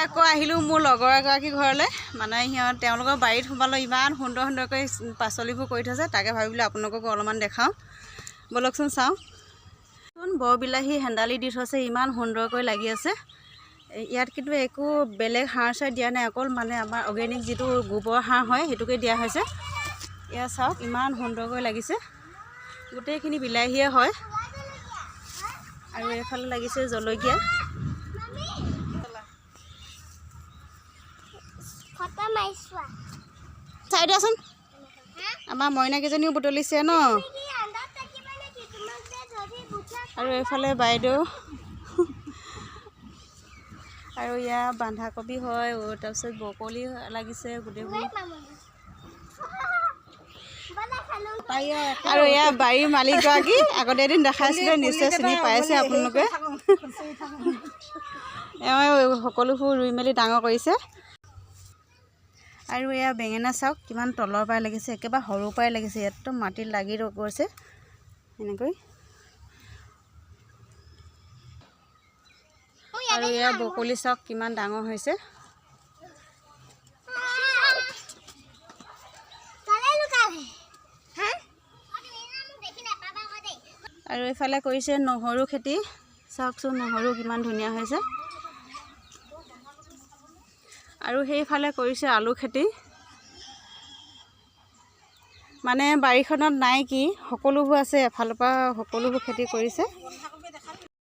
আকৌ আহিলোঁ মোৰ লগৰ এগৰাকী ঘৰলৈ মানে তেওঁলোকৰ বাৰীত সোমালোঁ ইমান সুন্দৰ সুন্দৰকৈ পাচলিবোৰ কৰি থৈছে তাকে ভাবিলোঁ আপোনালোককো অলপমান দেখাওঁ ব'লকচোন চাওঁ বৰ বিলাহী হেন্দালি দি থৈছে ইমান সুন্দৰকৈ লাগি আছে ইয়াত কিন্তু একো বেলেগ সাৰ চাৰ দিয়া নাই অকল মানে আমাৰ অৰ্গেনিক যিটো গোবৰ সাৰ হয় সেইটোকে দিয়া হৈছে ইয়াত চাওক ইমান সুন্দৰকৈ লাগিছে গোটেইখিনি বিলাহীয়ে হয় আৰু এইফালে লাগিছে জলকীয়া চাই দিয়াচোন আমাৰ মইনাকেইজনীও বুটলিছে ন আৰু এইফালে বাইদেউ আৰু ইয়াত বন্ধাকবি হয় তাৰপিছত ব্ৰকলি লাগিছে গোটেইবোৰ আৰু ইয়াৰ বাৰীৰ মালিকগৰাকী আগতে এদিন দেখাইছিলে নিশ্চয় চিনি পাইছে আপোনালোকে এওঁ সকলোবোৰ ৰুই মেলি ডাঙৰ কৰিছে আৰু এয়া বেঙেনা চাওক কিমান তলৰ পৰাই লাগিছে একেবাৰে সৰুৰ পৰাই লাগিছে ইয়াততো মাটিত লাগি গৈছে এনেকৈ আৰু এয়া ব্ৰকলি চাওক কিমান ডাঙৰ হৈছে আৰু এইফালে কৰিছে নহৰু খেতি চাওকচোন নহৰু কিমান ধুনীয়া হৈছে আৰু সেইফালে কৰিছে আলু খেতি মানে বাৰীখনত নাই কি সকলোবোৰ আছে এফালৰ পৰা সকলোবোৰ খেতি কৰিছে